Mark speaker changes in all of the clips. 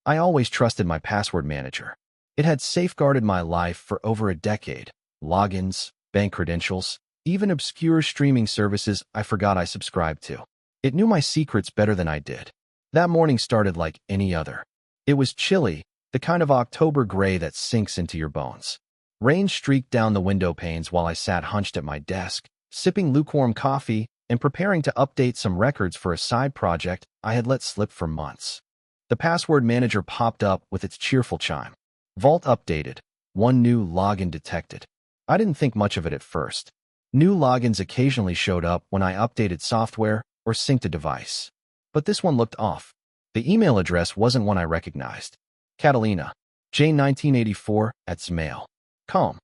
Speaker 1: I always trusted my password manager. It had safeguarded my life for over a decade. Logins, bank credentials, even obscure streaming services I forgot I subscribed to. It knew my secrets better than I did. That morning started like any other. It was chilly, the kind of October gray that sinks into your bones. Rain streaked down the window panes while I sat hunched at my desk, sipping lukewarm coffee and preparing to update some records for a side project I had let slip for months. The password manager popped up with its cheerful chime. Vault updated. One new login detected. I didn't think much of it at first. New logins occasionally showed up when I updated software or synced a device. But this one looked off. The email address wasn't one I recognized. Catalina, Jane 1984 at Gmail.com.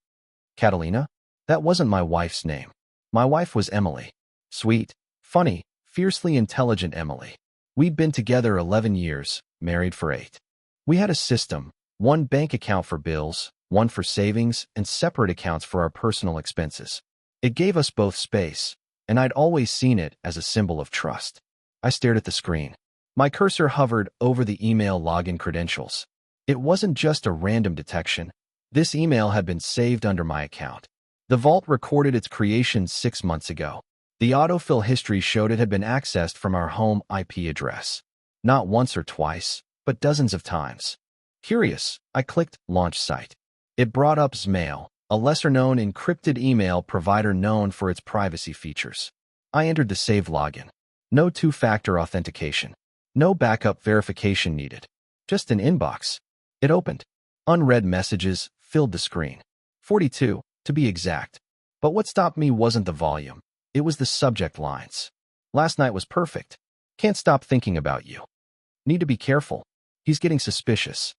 Speaker 1: Catalina? That wasn't my wife's name. My wife was Emily. Sweet, funny, fiercely intelligent Emily. We'd been together 11 years, married for 8. We had a system, one bank account for bills, one for savings, and separate accounts for our personal expenses. It gave us both space, and I'd always seen it as a symbol of trust. I stared at the screen. My cursor hovered over the email login credentials. It wasn't just a random detection. This email had been saved under my account. The vault recorded its creation 6 months ago. The autofill history showed it had been accessed from our home IP address. Not once or twice, but dozens of times. Curious, I clicked Launch Site. It brought up Gmail, a lesser-known encrypted email provider known for its privacy features. I entered the saved login. No two-factor authentication. No backup verification needed. Just an inbox. It opened. Unread messages filled the screen. 42, to be exact. But what stopped me wasn't the volume. It was the subject lines. Last night was perfect. Can't stop thinking about you. Need to be careful. He's getting suspicious.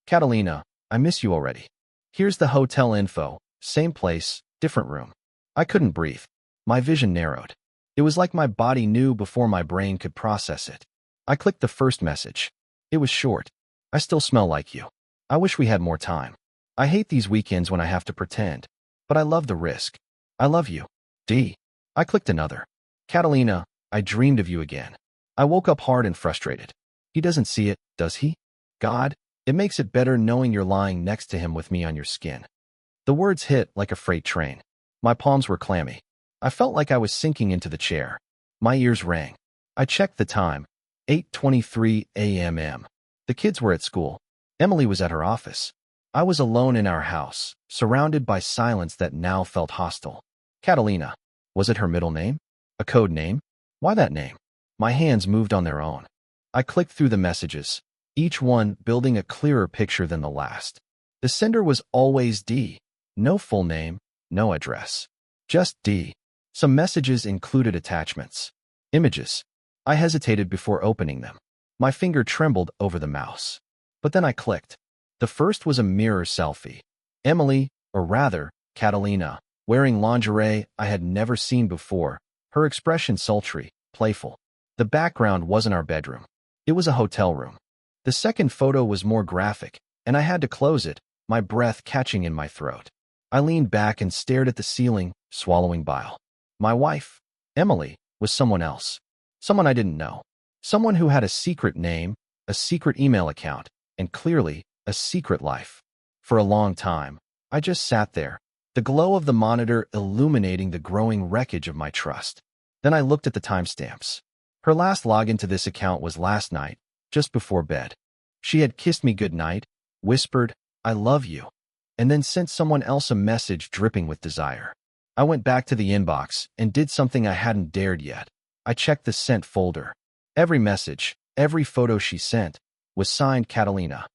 Speaker 1: Catalina, I miss you already. Here's the hotel info. Same place, different room. I couldn't breathe. My vision narrowed. It was like my body knew before my brain could process it. I clicked the first message. It was short. I still smell like you. I wish we had more time. I hate these weekends when I have to pretend. But I love the risk. I love you. D. I clicked another. Catalina, I dreamed of you again. I woke up hard and frustrated. He doesn't see it, does he? God, it makes it better knowing you're lying next to him with me on your skin. The words hit like a freight train. My palms were clammy. I felt like I was sinking into the chair. My ears rang. I checked the time. 8:23 a.m. The kids were at school. Emily was at her office. I was alone in our house, surrounded by silence that now felt hostile. Catalina. Was it her middle name? A code name? Why that name? My hands moved on their own. I clicked through the messages, each one building a clearer picture than the last. The sender was always D. No full name, no address. Just D. Some messages included attachments. Images. I hesitated before opening them. My finger trembled over the mouse. But then I clicked. The first was a mirror selfie. Emily, or rather, Catalina, wearing lingerie I had never seen before, her expression sultry, playful. The background wasn't our bedroom. It was a hotel room. The second photo was more graphic, and I had to close it, my breath catching in my throat. I leaned back and stared at the ceiling, swallowing bile. My wife, Emily, was someone else. Someone I didn't know. Someone who had a secret name, a secret email account, and clearly, a secret life. For a long time, I just sat there, the glow of the monitor illuminating the growing wreckage of my trust. Then I looked at the timestamps. Her last login to this account was last night, just before bed. She had kissed me goodnight, whispered, "I love you," and then sent someone else a message dripping with desire. I went back to the inbox and did something I hadn't dared yet. I checked the sent folder. Every message, every photo she sent, was signed Catalina.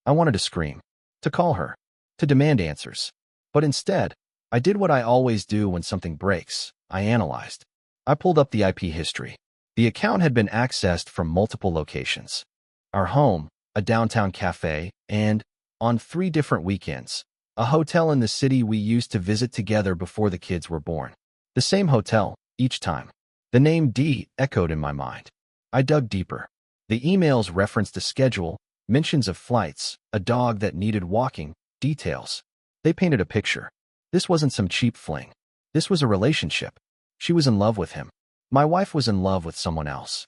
Speaker 1: I wanted to scream, to call her, to demand answers. But instead, I did what I always do when something breaks. I analyzed. I pulled up the IP history. The account had been accessed from multiple locations. Our home, a downtown cafe, and, on 3 different weekends, a hotel in the city we used to visit together before the kids were born. The same hotel, each time. The name D echoed in my mind. I dug deeper. The emails referenced a schedule, mentions of flights, a dog that needed walking, details. They painted a picture. This wasn't some cheap fling. This was a relationship. She was in love with him. My wife was in love with someone else.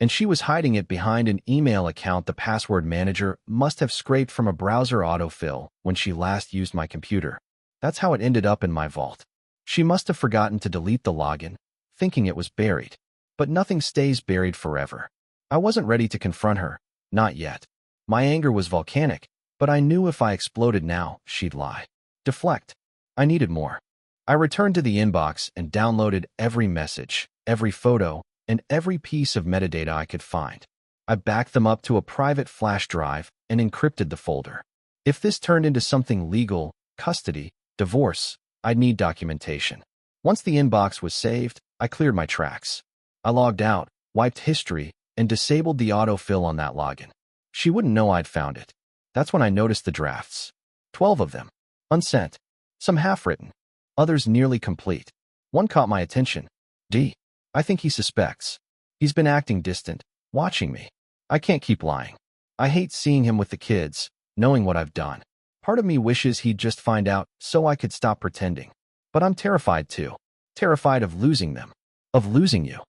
Speaker 1: And she was hiding it behind an email account the password manager must have scraped from a browser autofill when she last used my computer. That's how it ended up in my vault. She must have forgotten to delete the login, thinking it was buried. But nothing stays buried forever. I wasn't ready to confront her, not yet. My anger was volcanic, but I knew if I exploded now, she'd lie. Deflect. I needed more. I returned to the inbox and downloaded every message, every photo, and every piece of metadata I could find. I backed them up to a private flash drive and encrypted the folder. If this turned into something legal, custody, divorce, I'd need documentation. Once the inbox was saved, I cleared my tracks. I logged out, wiped history, and disabled the autofill on that login. She wouldn't know I'd found it. That's when I noticed the drafts. 12 of them. Unsent. Some half-written. Others nearly complete. One caught my attention. D. I think he suspects. He's been acting distant, watching me. I can't keep lying. I hate seeing him with the kids, knowing what I've done. Part of me wishes he'd just find out so I could stop pretending. But I'm terrified too. Terrified of losing them. Of losing you.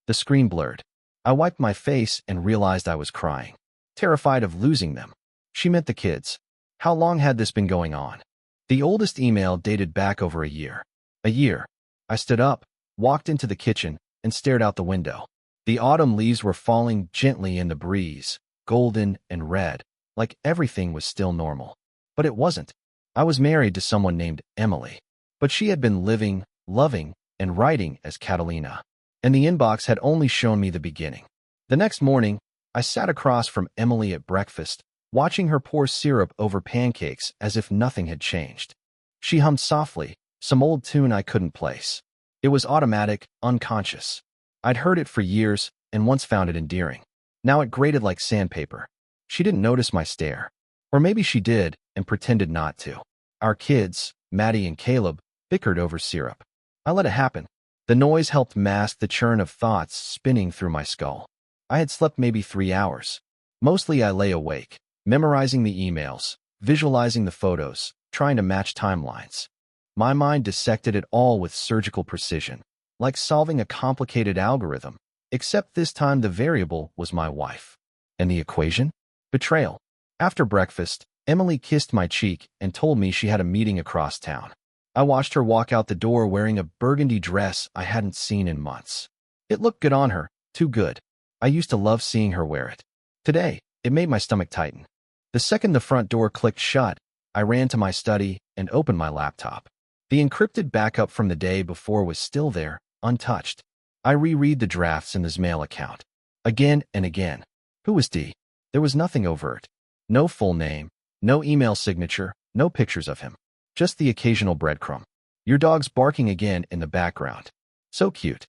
Speaker 1: The screen blurred. I wiped my face and realized I was crying. Terrified of losing them. She meant the kids. How long had this been going on? The oldest email dated back over a year. A year. I stood up, walked into the kitchen, and stared out the window. The autumn leaves were falling gently in the breeze, golden and red, like everything was still normal. But it wasn't. I was married to someone named Emily. But she had been living, loving, and writing as Catalina. And the inbox had only shown me the beginning. The next morning, I sat across from Emily at breakfast, watching her pour syrup over pancakes as if nothing had changed. She hummed softly, some old tune I couldn't place. It was automatic, unconscious. I'd heard it for years and once found it endearing. Now it grated like sandpaper. She didn't notice my stare. Or maybe she did and pretended not to. Our kids, Maddie and Caleb, bickered over syrup. I let it happen. The noise helped mask the churn of thoughts spinning through my skull. I had slept maybe 3 hours. Mostly I lay awake, memorizing the emails, visualizing the photos, trying to match timelines. My mind dissected it all with surgical precision, like solving a complicated algorithm, except this time the variable was my wife. And the equation? Betrayal. After breakfast, Emily kissed my cheek and told me she had a meeting across town. I watched her walk out the door wearing a burgundy dress I hadn't seen in months. It looked good on her, too good. I used to love seeing her wear it. Today, it made my stomach tighten. The second the front door clicked shut, I ran to my study and opened my laptop. The encrypted backup from the day before was still there, untouched. I reread the drafts in his mail account. Again and again. Who was D? There was nothing overt. No full name, no email signature, no pictures of him. Just the occasional breadcrumb. Your dog's barking again in the background. So cute.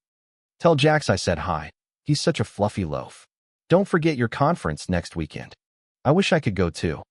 Speaker 1: Tell Jax I said hi. He's such a fluffy loaf. Don't forget your conference next weekend. I wish I could go too.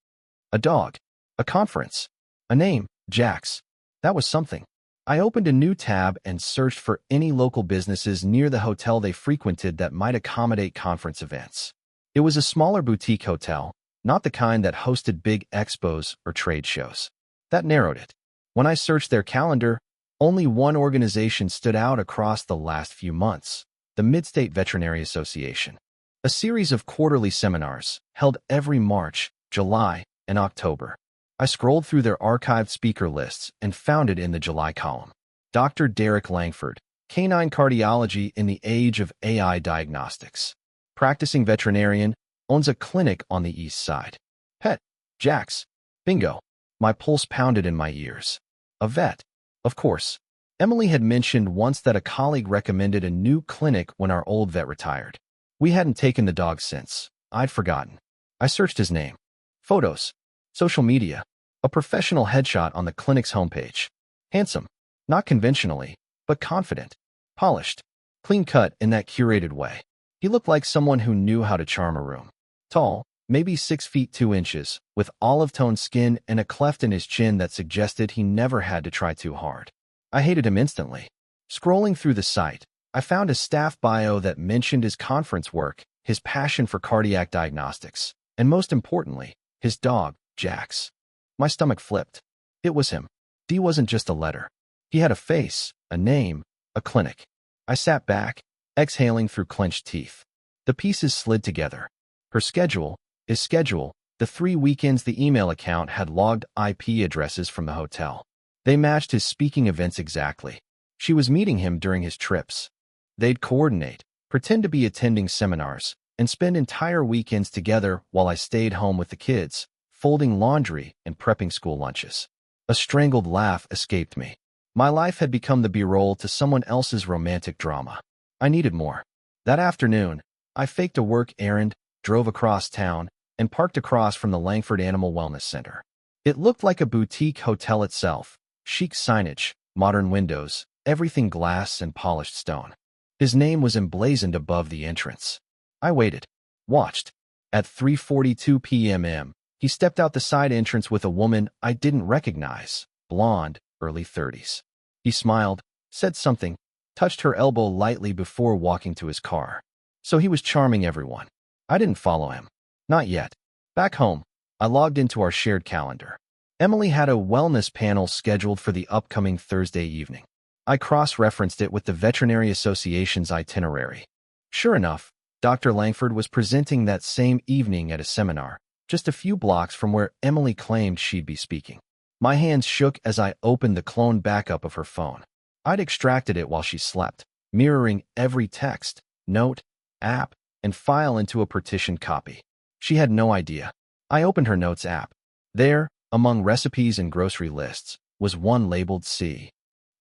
Speaker 1: A dog. A conference. A name, Jax. That was something. I opened a new tab and searched for any local businesses near the hotel they frequented that might accommodate conference events. It was a smaller boutique hotel, not the kind that hosted big expos or trade shows. That narrowed it. When I searched their calendar, only one organization stood out across the last few months, the Mid-State Veterinary Association. A series of quarterly seminars held every March, July, and October. I scrolled through their archived speaker lists and found it in the July column. Dr. Derek Langford, Canine Cardiology in the Age of AI Diagnostics. Practicing veterinarian, owns a clinic on the east side. Pet. Jax. Bingo. My pulse pounded in my ears. A vet. Of course. Emily had mentioned once that a colleague recommended a new clinic when our old vet retired. We hadn't taken the dog since. I'd forgotten. I searched his name. Photos. Social media. A professional headshot on the clinic's homepage. Handsome. Not conventionally, but confident. Polished. Clean-cut in that curated way. He looked like someone who knew how to charm a room. Tall, maybe 6 feet 2 inches, with olive-toned skin and a cleft in his chin that suggested he never had to try too hard. I hated him instantly. Scrolling through the site, I found a staff bio that mentioned his conference work, his passion for cardiac diagnostics, and most importantly, his dog, Jax. My stomach flipped. It was him. D wasn't just a letter. He had a face, a name, a clinic. I sat back, exhaling through clenched teeth. The pieces slid together. Her schedule, his schedule, the 3 weekends the email account had logged IP addresses from the hotel. They matched his speaking events exactly. She was meeting him during his trips. They'd coordinate, pretend to be attending seminars, and spend entire weekends together while I stayed home with the kids, folding laundry and prepping school lunches. A strangled laugh escaped me. My life had become the B-roll to someone else's romantic drama. I needed more. That afternoon, I faked a work errand, drove across town, and parked across from the Langford Animal Wellness Center. It looked like a boutique hotel itself, chic signage, modern windows, everything glass and polished stone. His name was emblazoned above the entrance. I waited, watched. At 3:42 p.m., he stepped out the side entrance with a woman I didn't recognize, blonde, early 30s. He smiled, said something, touched her elbow lightly before walking to his car. So he was charming everyone. I didn't follow him. Not yet. Back home, I logged into our shared calendar. Emily had a wellness panel scheduled for the upcoming Thursday evening. I cross-referenced it with the Veterinary Association's itinerary. Sure enough, Dr. Langford was presenting that same evening at a seminar, just a few blocks from where Emily claimed she'd be speaking. My hands shook as I opened the clone backup of her phone. I'd extracted it while she slept, mirroring every text, note, app, and file into a partitioned copy. She had no idea. I opened her Notes app. There, among recipes and grocery lists, was one labeled C.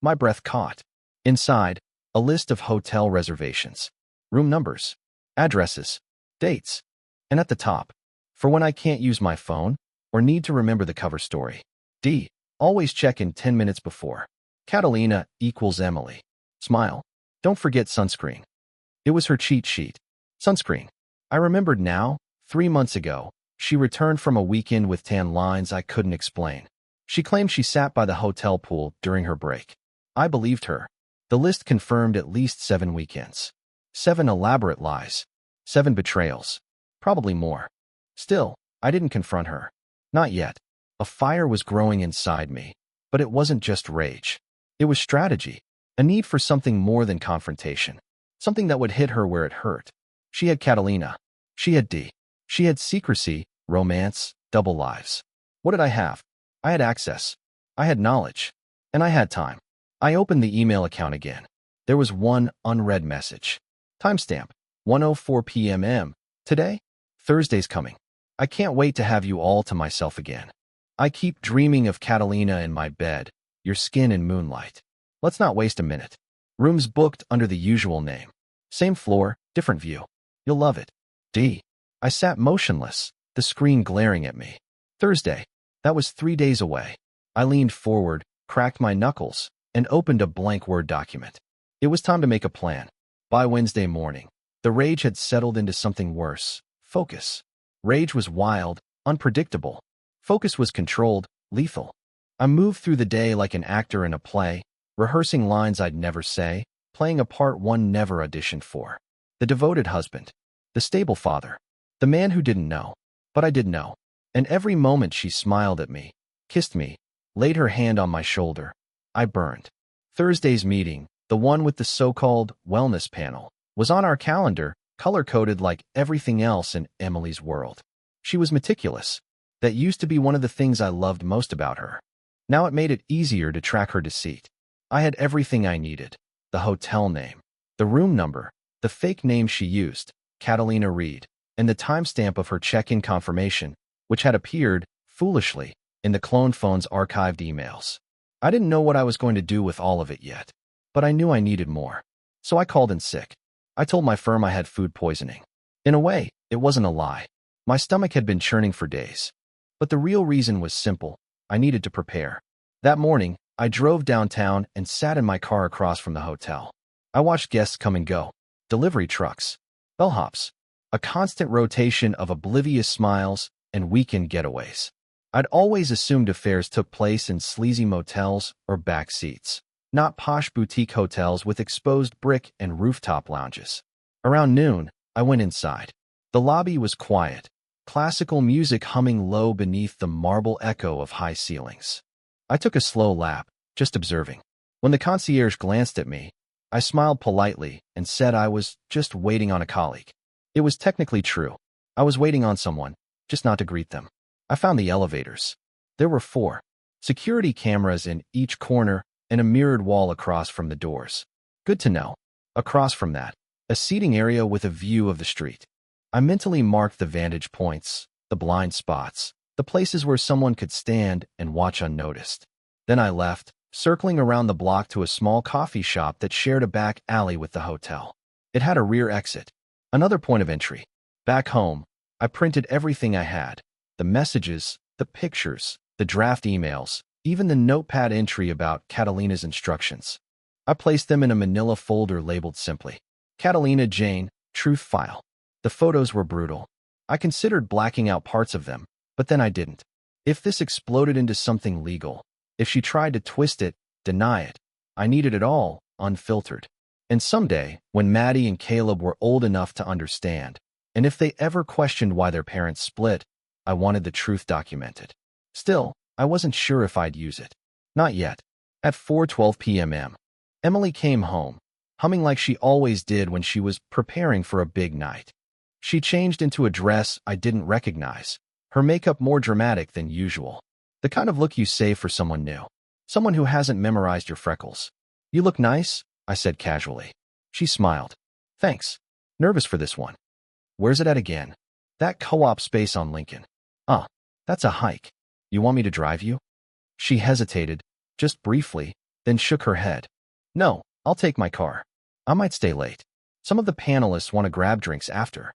Speaker 1: My breath caught. Inside, a list of hotel reservations, room numbers, addresses, dates, and at the top, for when I can't use my phone or need to remember the cover story. D. Always check in 10 minutes before. Catalina equals Emily. Smile. Don't forget sunscreen. It was her cheat sheet. Sunscreen. I remembered now, 3 months ago, she returned from a weekend with tan lines I couldn't explain. She claimed she sat by the hotel pool during her break. I believed her. The list confirmed at least 7 weekends. 7 elaborate lies. 7 betrayals. Probably more. Still, I didn't confront her. Not yet. A fire was growing inside me, but it wasn't just rage. It was strategy, a need for something more than confrontation, something that would hit her where it hurt. She had Catalina. She had D. She had secrecy, romance, double lives. What did I have? I had access. I had knowledge. And I had time. I opened the email account again. There was one unread message. Timestamp, 1:04 p.m. Today? Thursday's coming. I can't wait to have you all to myself again. I keep dreaming of Catalina in my bed, your skin in moonlight. Let's not waste a minute. Rooms booked under the usual name. Same floor, different view. You'll love it. D. I sat motionless, the screen glaring at me. Thursday. That was 3 days away. I leaned forward, cracked my knuckles, and opened a blank Word document. It was time to make a plan. By Wednesday morning, the rage had settled into something worse. Focus. Rage was wild, unpredictable. Focus was controlled, lethal. I moved through the day like an actor in a play, rehearsing lines I'd never say, playing a part one never auditioned for. The devoted husband. The stable father. The man who didn't know. But I did know. And every moment she smiled at me, kissed me, laid her hand on my shoulder, I burned. Thursday's meeting, the one with the so-called wellness panel, was on our calendar, color-coded like everything else in Emily's world. She was meticulous. That used to be one of the things I loved most about her. Now it made it easier to track her deceit. I had everything I needed. The hotel name, the room number, the fake name she used, Catalina Reed, and the timestamp of her check-in confirmation, which had appeared, foolishly, in the clone phone's archived emails. I didn't know what I was going to do with all of it yet, but I knew I needed more. So I called in sick. I told my firm I had food poisoning. In a way, it wasn't a lie. My stomach had been churning for days. But the real reason was simple. I needed to prepare. That morning, I drove downtown and sat in my car across from the hotel. I watched guests come and go. Delivery trucks. Bellhops. A constant rotation of oblivious smiles and weekend getaways. I'd always assumed affairs took place in sleazy motels or back seats, not posh boutique hotels with exposed brick and rooftop lounges. Around noon, I went inside. The lobby was quiet, classical music humming low beneath the marble echo of high ceilings. I took a slow lap, just observing. When the concierge glanced at me, I smiled politely and said I was just waiting on a colleague. It was technically true. I was waiting on someone, just not to greet them. I found the elevators. There were 4 security cameras in each corner and a mirrored wall across from the doors. Good to know. Across from that, a seating area with a view of the street. I mentally marked the vantage points, the blind spots, the places where someone could stand and watch unnoticed. Then I left, circling around the block to a small coffee shop that shared a back alley with the hotel. It had a rear exit, another point of entry. Back home, I printed everything I had, the messages, the pictures, the draft emails, even the notepad entry about Catalina's instructions. I placed them in a manila folder labeled simply, Catalina Jane, Truth File. The photos were brutal. I considered blacking out parts of them, but then I didn't. If this exploded into something legal, if she tried to twist it, deny it, I needed it all, unfiltered. And someday, when Maddie and Caleb were old enough to understand, and if they ever questioned why their parents split, I wanted the truth documented. Still, I wasn't sure if I'd use it. Not yet. At 4:12 p.m., Emily came home, humming like she always did when she was preparing for a big night. She changed into a dress I didn't recognize, her makeup more dramatic than usual. The kind of look you save for someone new, someone who hasn't memorized your freckles. You look nice, I said casually. She smiled. Thanks. Nervous for this one. Where's it at again? That co-op space on Lincoln. That's a hike. You want me to drive you? She hesitated, just briefly, then shook her head. No, I'll take my car. I might stay late. Some of the panelists want to grab drinks after.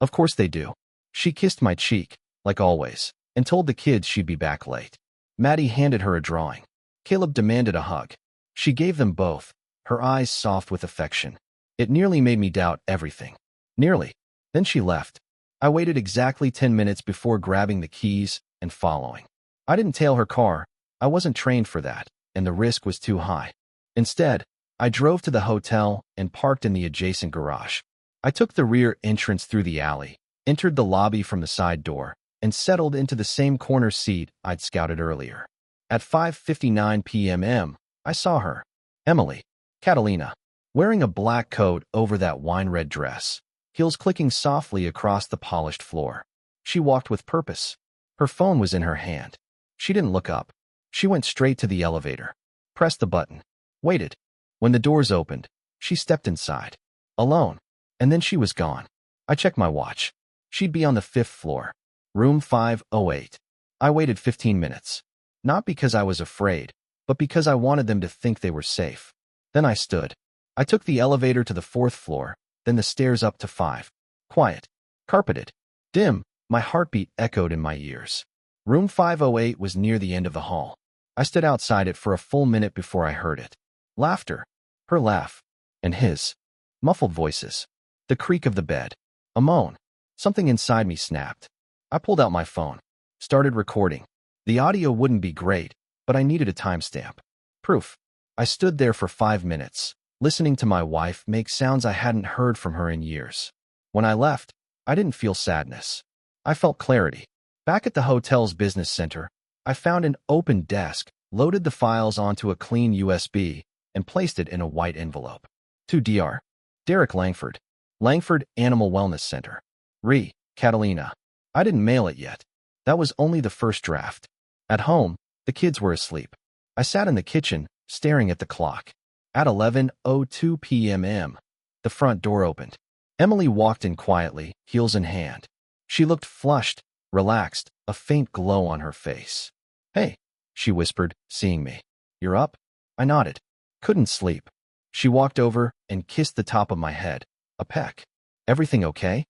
Speaker 1: Of course they do. She kissed my cheek, like always, and told the kids she'd be back late. Maddie handed her a drawing. Caleb demanded a hug. She gave them both, her eyes soft with affection. It nearly made me doubt everything. Nearly. Then she left. I waited exactly 10 minutes before grabbing the keys and following. I didn't tail her car. I wasn't trained for that, and the risk was too high. Instead, I drove to the hotel and parked in the adjacent garage. I took the rear entrance through the alley, entered the lobby from the side door, and settled into the same corner seat I'd scouted earlier. At 5:59 p.m., I saw her, Emily, Catalina, wearing a black coat over that wine-red dress, heels clicking softly across the polished floor. She walked with purpose. Her phone was in her hand. She didn't look up. She went straight to the elevator, pressed the button, waited. When the doors opened, she stepped inside, alone, and then she was gone. I checked my watch. She'd be on the 5th floor, room 508. I waited 15 minutes, not because I was afraid, but because I wanted them to think they were safe. Then I stood. I took the elevator to the 4th floor, then the stairs up to 5. Quiet, carpeted, dim, my heartbeat echoed in my ears. Room 508 was near the end of the hall. I stood outside it for a full minute before I heard it. Laughter, her laugh, and his. Muffled voices. The creak of the bed. A moan. Something inside me snapped. I pulled out my phone. Started recording. The audio wouldn't be great, but I needed a timestamp. Proof. I stood there for 5 minutes, listening to my wife make sounds I hadn't heard from her in years. When I left, I didn't feel sadness. I felt clarity. Back at the hotel's business center, I found an open desk, loaded the files onto a clean USB, and placed it in a white envelope. To Dr. Derek Langford. Langford Animal Wellness Center. Re. Catalina. I didn't mail it yet. That was only the first draft. At home, the kids were asleep. I sat in the kitchen, staring at the clock. At 11:02 p.m., the front door opened. Emily walked in quietly, heels in hand. She looked flushed, relaxed, a faint glow on her face. Hey, she whispered, seeing me. You're up? I nodded. Couldn't sleep. She walked over and kissed the top of my head, a peck. Everything okay?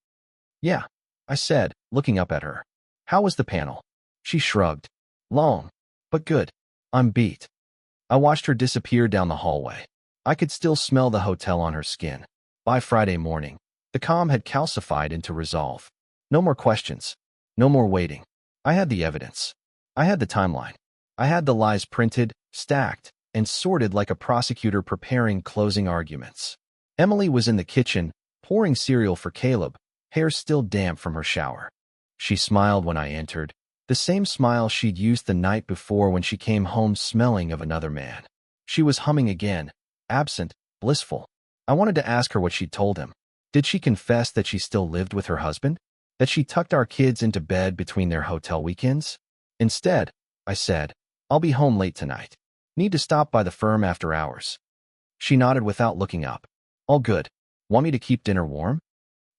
Speaker 1: Yeah, I said, looking up at her. How was the panel? She shrugged. Long, but good. I'm beat. I watched her disappear down the hallway. I could still smell the hotel on her skin. By Friday morning, the calm had calcified into resolve. No more questions. No more waiting. I had the evidence. I had the timeline. I had the lies printed, stacked, and sorted like a prosecutor preparing closing arguments. Emily was in the kitchen, pouring cereal for Caleb, hair still damp from her shower. She smiled when I entered, the same smile she'd used the night before when she came home smelling of another man. She was humming again, absent, blissful. I wanted to ask her what she'd told him. Did she confess that she still lived with her husband? That she tucked our kids into bed between their hotel weekends? Instead, I said, I'll be home late tonight. Need to stop by the firm after hours. She nodded without looking up. All good. Want me to keep dinner warm?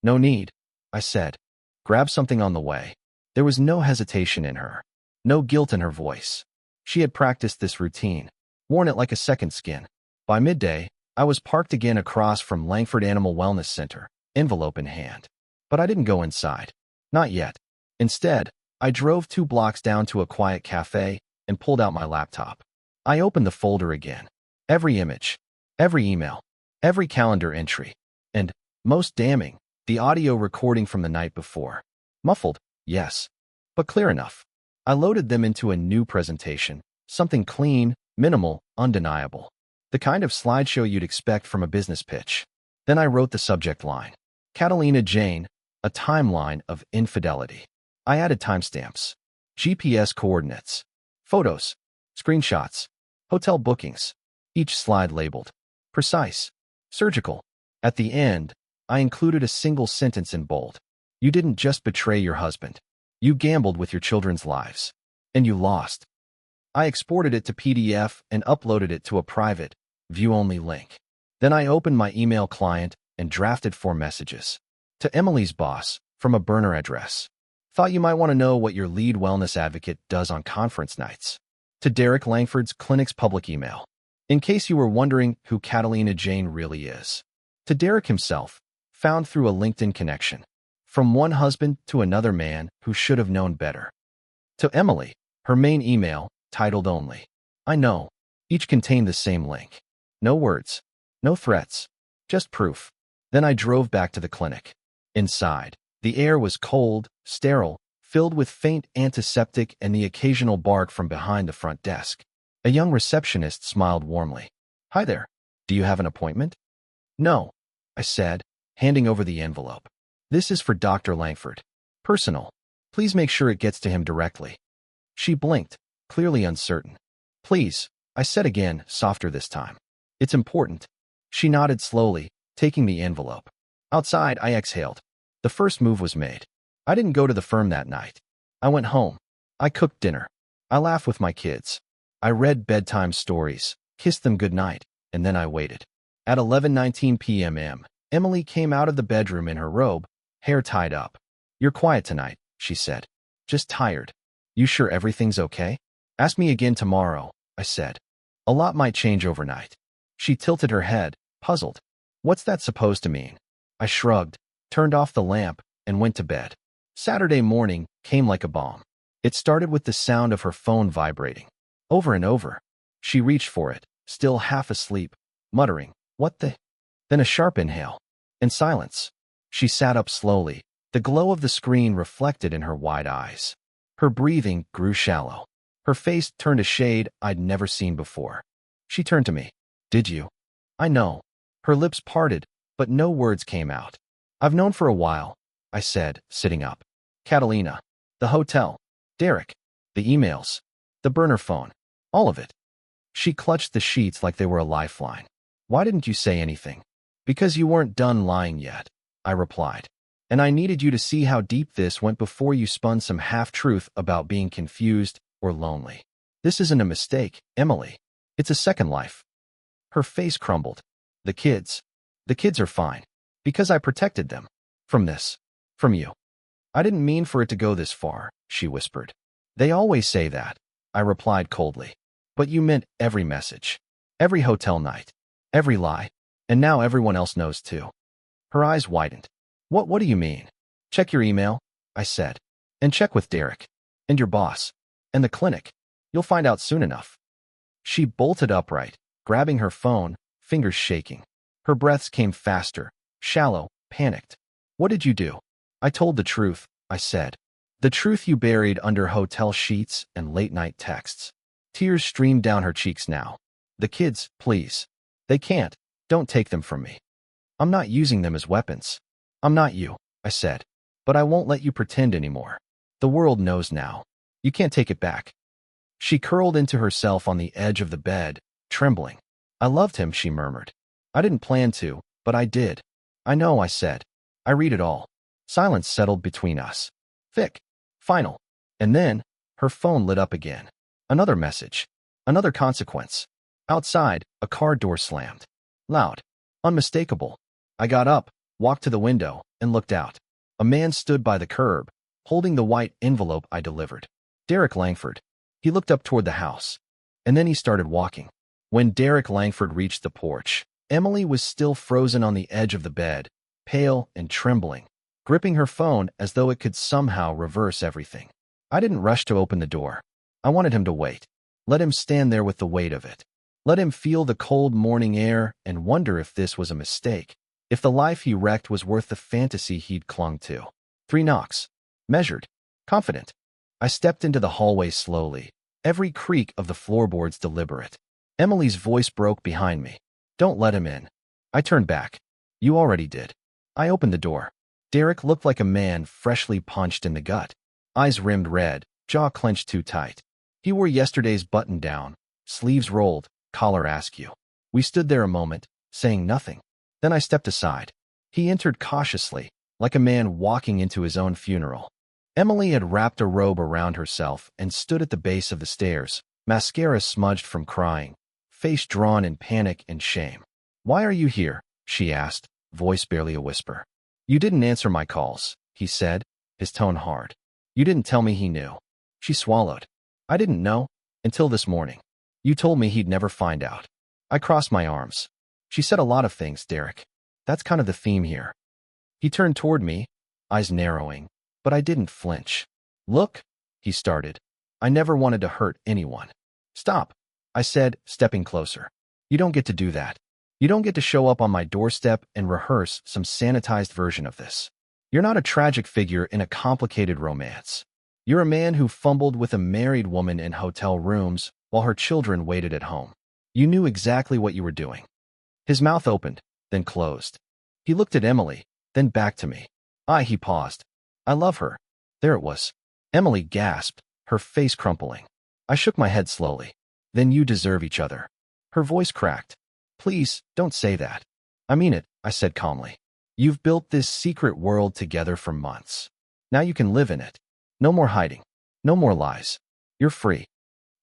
Speaker 1: No need, I said. Grab something on the way. There was no hesitation in her. No guilt in her voice. She had practiced this routine, worn it like a second skin. By midday, I was parked again across from Langford Animal Wellness Center, envelope in hand. But I didn't go inside. Not yet. Instead, I drove 2 blocks down to a quiet cafe and pulled out my laptop. I opened the folder again. Every image, every email, every calendar entry, and, most damning, the audio recording from the night before. Muffled, yes, but clear enough. I loaded them into a new presentation, something clean, minimal, undeniable. The kind of slideshow you'd expect from a business pitch. Then I wrote the subject line. Catalina Jane, a timeline of infidelity. I added timestamps, GPS coordinates, photos, screenshots, hotel bookings, each slide labeled precise, surgical. At the end, I included a single sentence in bold. You didn't just betray your husband. You gambled with your children's lives. And you lost. I exported it to PDF and uploaded it to a private, view-only link. Then I opened my email client and drafted 4 messages. To Emily's boss, from a burner address. Thought you might want to know what your lead wellness advocate does on conference nights. To Derek Langford's clinic's public email. In case you were wondering who Catalina Jane really is. To Derek himself, found through a LinkedIn connection. From one husband to another man who should have known better. To Emily, her main email, titled only. I know. Each contained the same link. No words. No threats. Just proof. Then I drove back to the clinic. Inside, the air was cold, sterile, filled with faint antiseptic and the occasional bark from behind the front desk. A young receptionist smiled warmly. Hi there. Do you have an appointment? No, I said, handing over the envelope. This is for Dr. Langford. Personal. Please make sure it gets to him directly. She blinked, clearly uncertain. Please, I said again, softer this time. It's important. She nodded slowly, taking the envelope. Outside, I exhaled. The first move was made. I didn't go to the firm that night. I went home. I cooked dinner. I laughed with my kids. I read bedtime stories, kissed them goodnight, and then I waited. At 11:19 p.m., Emily came out of the bedroom in her robe, hair tied up. You're quiet tonight, she said. Just tired. You sure everything's okay? Ask me again tomorrow, I said. A lot might change overnight. She tilted her head, puzzled. What's that supposed to mean? I shrugged, turned off the lamp, and went to bed. Saturday morning came like a bomb. It started with the sound of her phone vibrating. Over and over. She reached for it, still half asleep, muttering, what the? Then a sharp inhale. And silence. She sat up slowly, the glow of the screen reflected in her wide eyes. Her breathing grew shallow. Her face turned a shade I'd never seen before. She turned to me. Did you? I know. Her lips parted, but no words came out. I've known for a while, I said, sitting up. Catalina. The hotel. Derek. The emails. The burner phone. All of it. She clutched the sheets like they were a lifeline. Why didn't you say anything? Because you weren't done lying yet, I replied. And I needed you to see how deep this went before you spun some half-truth about being confused or lonely. This isn't a mistake, Emily. It's a second life. Her face crumbled. The kids. The kids are fine. Because I protected them. From this. From you. I didn't mean for it to go this far, she whispered. They always say that, I replied coldly. But you meant every message. Every hotel night. Every lie. And now everyone else knows too. Her eyes widened. What do you mean? Check your email, I said. And check with Derek. And your boss. And the clinic. You'll find out soon enough. She bolted upright, grabbing her phone, fingers shaking. Her breaths came faster, shallow, panicked. What did you do? I told the truth, I said. The truth you buried under hotel sheets and late-night texts. Tears streamed down her cheeks now. The kids, please. They can't. Don't take them from me. I'm not using them as weapons. I'm not you, I said. But I won't let you pretend anymore. The world knows now. You can't take it back. She curled into herself on the edge of the bed, trembling. I loved him, she murmured. I didn't plan to, but I did. I know, I said. I read it all. Silence settled between us. Thick. Final. And then, her phone lit up again. Another message. Another consequence. Outside, a car door slammed. Loud. Unmistakable. I got up, walked to the window, and looked out. A man stood by the curb, holding the white envelope I delivered. Derek Langford. He looked up toward the house. And then he started walking. When Derek Langford reached the porch, Emily was still frozen on the edge of the bed, pale and trembling, gripping her phone as though it could somehow reverse everything. I didn't rush to open the door. I wanted him to wait. Let him stand there with the weight of it. Let him feel the cold morning air and wonder if this was a mistake, if the life he wrecked was worth the fantasy he'd clung to. 3 knocks. Measured. Confident. I stepped into the hallway slowly, every creak of the floorboards deliberate. Emily's voice broke behind me. Don't let him in. I turned back. You already did. I opened the door. Derek looked like a man freshly punched in the gut. Eyes rimmed red, jaw clenched too tight. He wore yesterday's button-down, sleeves rolled, collar askew. We stood there a moment, saying nothing. Then I stepped aside. He entered cautiously, like a man walking into his own funeral. Emily had wrapped a robe around herself and stood at the base of the stairs, mascara smudged from crying, face drawn in panic and shame. Why are you here? She asked, voice barely a whisper. You didn't answer my calls, he said, his tone hard. You didn't tell me he knew. She swallowed. I didn't know, until this morning. You told me he'd never find out. I crossed my arms. She said a lot of things, Derek. That's kind of the theme here. He turned toward me, eyes narrowing, but I didn't flinch. Look, he started. I never wanted to hurt anyone. Stop, I said, stepping closer. You don't get to do that. You don't get to show up on my doorstep and rehearse some sanitized version of this. You're not a tragic figure in a complicated romance. You're a man who fumbled with a married woman in hotel rooms while her children waited at home. You knew exactly what you were doing. His mouth opened, then closed. He looked at Emily, then back to me. He paused. I love her. There it was. Emily gasped, her face crumpling. I shook my head slowly. Then you deserve each other. Her voice cracked. Please, don't say that. I mean it, I said calmly. You've built this secret world together for months. Now you can live in it. No more hiding. No more lies. You're free.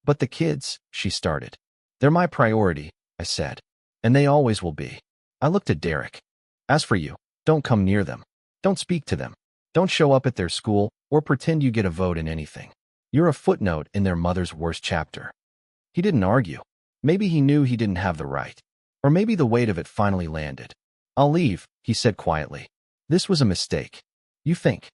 Speaker 1: But the kids, she started. They're my priority, I said. And they always will be. I looked at Derek. As for you, don't come near them. Don't speak to them. Don't show up at their school or pretend you get a vote in anything. You're a footnote in their mother's worst chapter. He didn't argue. Maybe he knew he didn't have the right. Or maybe the weight of it finally landed. I'll leave, he said quietly. This was a mistake. You think.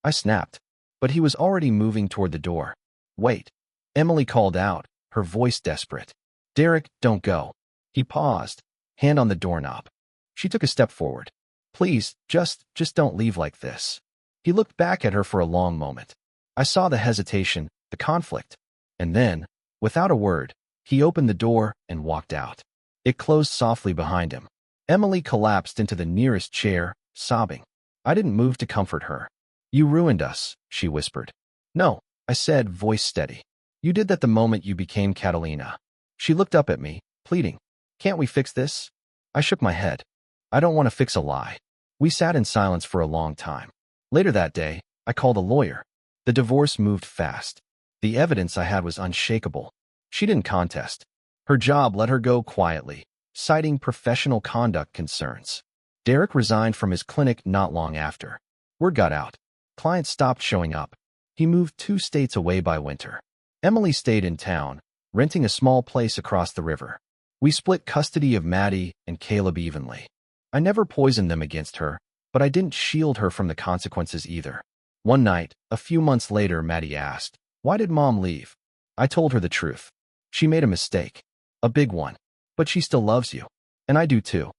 Speaker 1: I snapped. But he was already moving toward the door. Wait. Emily called out, her voice desperate. Derek, don't go. He paused, hand on the doorknob. She took a step forward. Please, just don't leave like this. He looked back at her for a long moment. I saw the hesitation, the conflict. And then, without a word, he opened the door and walked out. It closed softly behind him. Emily collapsed into the nearest chair, sobbing. I didn't move to comfort her. You ruined us, she whispered. No, I said, voice steady. You did that the moment you became Catalina. She looked up at me, pleading. Can't we fix this? I shook my head. I don't want to fix a lie. We sat in silence for a long time. Later that day, I called a lawyer. The divorce moved fast. The evidence I had was unshakable. She didn't contest. Her job let her go quietly, citing professional conduct concerns. Derek resigned from his clinic not long after. Word got out. Clients stopped showing up. He moved 2 states away by winter. Emily stayed in town, renting a small place across the river. We split custody of Maddie and Caleb evenly. I never poisoned them against her, but I didn't shield her from the consequences either. One night, a few months later, Maddie asked, "Why did Mom leave?" I told her the truth. She made a mistake. A big one. But she still loves you. And I do too.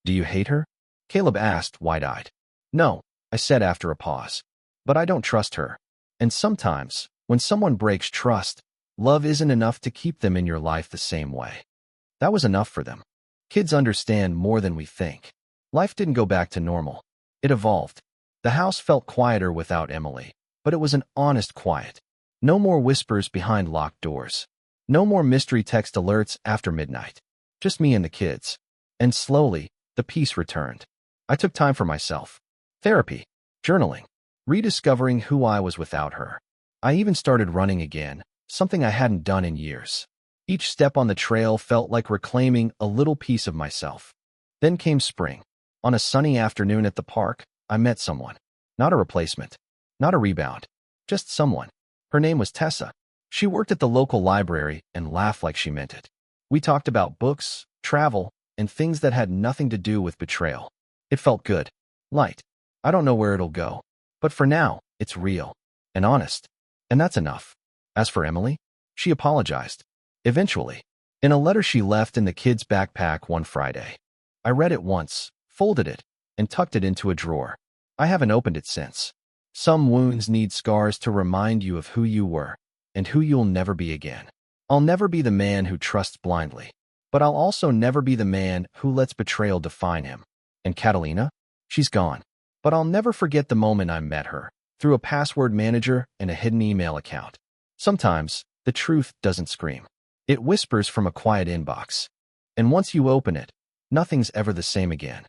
Speaker 1: Do you hate her? Caleb asked, wide-eyed. No, I said after a pause. But I don't trust her. And sometimes, when someone breaks trust, love isn't enough to keep them in your life the same way. That was enough for them. Kids understand more than we think. Life didn't go back to normal. It evolved. The house felt quieter without Emily, but it was an honest quiet. No more whispers behind locked doors. No more mystery text alerts after midnight. Just me and the kids. And slowly, the peace returned. I took time for myself. Therapy, journaling, rediscovering who I was without her. I even started running again, something I hadn't done in years. Each step on the trail felt like reclaiming a little piece of myself. Then came spring. On a sunny afternoon at the park, I met someone. Not a replacement, not a rebound, just someone. Her name was Tessa. She worked at the local library and laughed like she meant it. We talked about books, travel, and things that had nothing to do with betrayal. It felt good, light. I don't know where it'll go, but for now, it's real and honest, and that's enough. As for Emily, she apologized. Eventually, in a letter she left in the kids' backpack one Friday. I read it once, folded it, and tucked it into a drawer. I haven't opened it since. Some wounds need scars to remind you of who you were and who you'll never be again. I'll never be the man who trusts blindly, but I'll also never be the man who lets betrayal define him. And Catalina? She's gone. But I'll never forget the moment I met her, through a password manager and a hidden email account. Sometimes, the truth doesn't scream. It whispers from a quiet inbox. And once you open it, nothing's ever the same again.